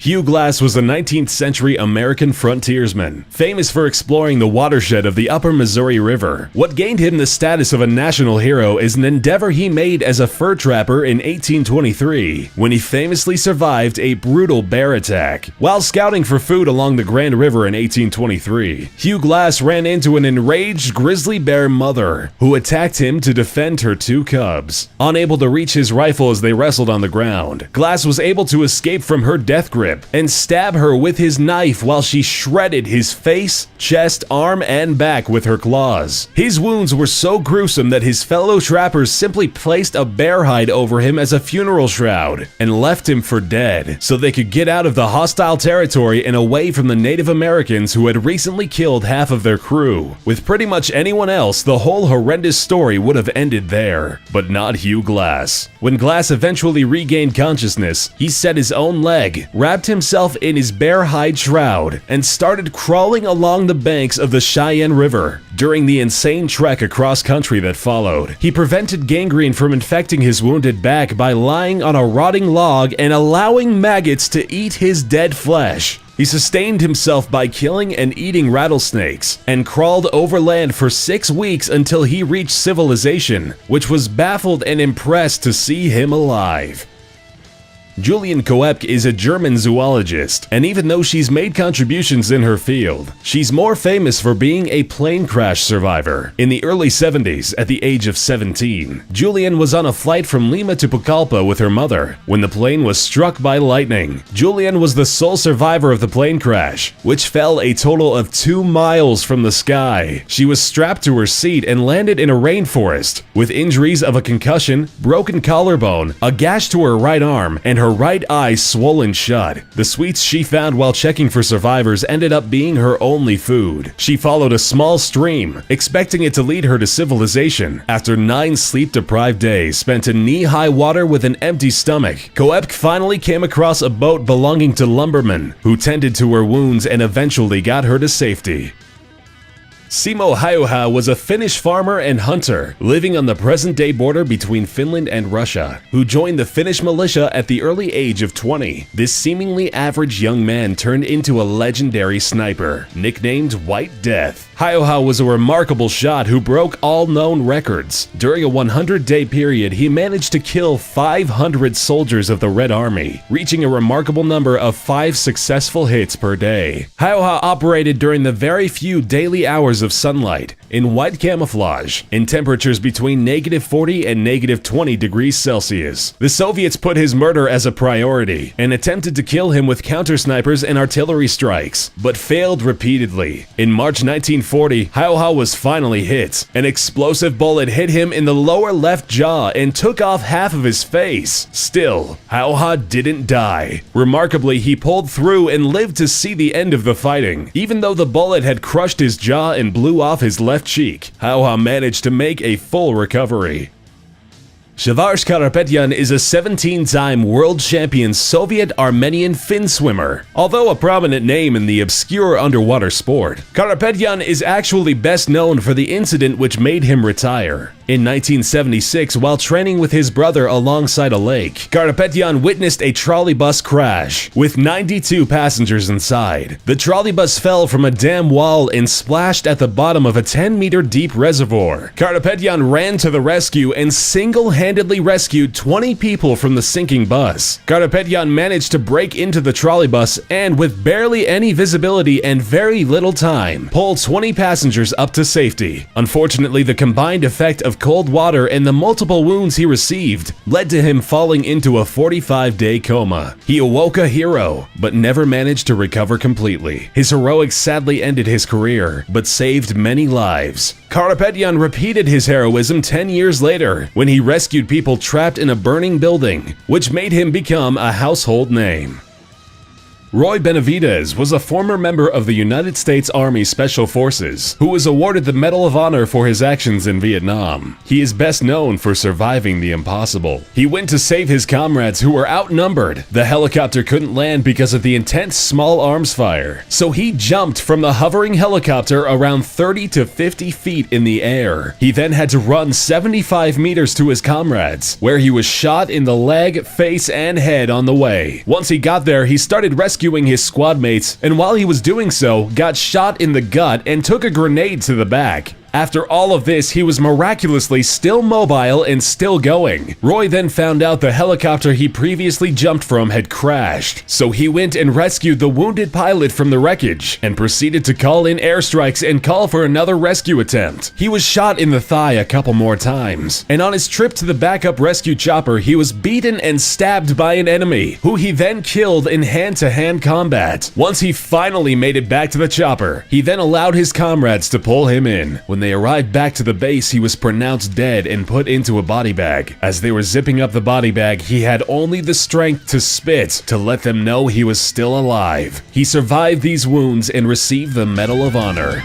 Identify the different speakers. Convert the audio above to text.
Speaker 1: Hugh Glass was a 19th century American frontiersman, famous for exploring the watershed of the upper Missouri River. What gained him the status of a national hero is an endeavor he made as a fur trapper in 1823, when he famously survived a brutal bear attack. While scouting for food along the Grand River in 1823, Hugh Glass ran into an enraged grizzly bear mother, who attacked him to defend her two cubs. Unable to reach his rifle as they wrestled on the ground, Glass was able to escape from her death grip and stab her with his knife while she shredded his face, chest, arm, and back with her claws. His wounds were so gruesome that his fellow trappers simply placed a bear hide over him as a funeral shroud and left him for dead so they could get out of the hostile territory and away from the Native Americans who had recently killed half of their crew. With pretty much anyone else, the whole horrendous story would have ended there, but not Hugh Glass. When Glass eventually regained consciousness, he set his own leg, wrapped himself in his bear hide shroud, and started crawling along the banks of the Cheyenne River. During the insane trek across country that followed, he prevented gangrene from infecting his wounded back by lying on a rotting log and allowing maggots to eat his dead flesh. He sustained himself by killing and eating rattlesnakes, and crawled overland for 6 weeks until he reached civilization, which was baffled and impressed to see him alive. Julian Koepke is a German zoologist, and even though she's made contributions in her field, she's more famous for being a plane crash survivor. In the early 70s, at the age of 17, Julian was on a flight from Lima to Pucallpa with her mother when the plane was struck by lightning. Julian was the sole survivor of the plane crash, which fell a total of 2 miles from the sky. She was strapped to her seat and landed in a rainforest, with injuries of a concussion, broken collarbone, a gash to her right arm, and her right eye swollen shut. The sweets she found while checking for survivors ended up being her only food. She followed a small stream, expecting it to lead her to civilization. After 9 sleep-deprived days spent in knee-high water with an empty stomach, Koepke finally came across a boat belonging to lumbermen, who tended to her wounds and eventually got her to safety. Simo Hajuha was a Finnish farmer and hunter living on the present-day border between Finland and Russia, who joined the Finnish militia at the early age of 20. This seemingly average young man turned into a legendary sniper, nicknamed White Death. Hajuha was a remarkable shot who broke all known records. During a 100-day period, he managed to kill 500 soldiers of the Red Army, reaching a remarkable number of 5 successful hits per day. Hajuha operated during the very few daily hours of sunlight, in white camouflage, in temperatures between -40 and -20 degrees Celsius. The Soviets put his murder as a priority and attempted to kill him with counter-snipers and artillery strikes, but failed repeatedly. In March 1940, Hajuha was finally hit. An explosive bullet hit him in the lower left jaw and took off half of his face. Still, Hajuha didn't die. Remarkably, he pulled through and lived to see the end of the fighting. Even though the bullet had crushed his jaw and blew off his left cheek, Hajuha managed to make a full recovery. Shavash Karapetyan is a 17-time world champion Soviet-Armenian fin swimmer. Although a prominent name in the obscure underwater sport, Karapetyan is actually best known for the incident which made him retire. In 1976, while training with his brother alongside a lake, Karapetyan witnessed a trolleybus crash with 92 passengers inside. The trolleybus fell from a dam wall and splashed at the bottom of a 10-meter deep reservoir. Karapetyan ran to the rescue and single-handedly rescued 20 people from the sinking bus. Karapetyan managed to break into the trolleybus and, with barely any visibility and very little time, pull 20 passengers up to safety. Unfortunately, the combined effect of cold water and the multiple wounds he received led to him falling into a 45-day coma. He awoke a hero, but never managed to recover completely. His heroics sadly ended his career, but saved many lives. Karapetyan repeated his heroism 10 years later, when he rescued people trapped in a burning building, which made him become a household name. Roy Benavidez was a former member of the United States Army Special Forces who was awarded the Medal of Honor for his actions in Vietnam. He is best known for surviving the impossible. He went to save his comrades who were outnumbered. The helicopter couldn't land because of the intense small arms fire, so he jumped from the hovering helicopter around 30 to 50 feet in the air. He then had to run 75 meters to his comrades, where he was shot in the leg, face, and head on the way. Once he got there, he started rescuing his squad mates, and while he was doing so, got shot in the gut and took a grenade to the back. After all of this, he was miraculously still mobile and still going. Roy then found out the helicopter he previously jumped from had crashed, so he went and rescued the wounded pilot from the wreckage and proceeded to call in airstrikes and call for another rescue attempt. He was shot in the thigh a couple more times, and on his trip to the backup rescue chopper, he was beaten and stabbed by an enemy, who he then killed in hand-to-hand combat. Once he finally made it back to the chopper, he then allowed his comrades to pull him in. When they arrived back to the base, he was pronounced dead and put into a body bag. As they were zipping up the body bag, he had only the strength to spit to let them know he was still alive. He survived these wounds and received the Medal of Honor.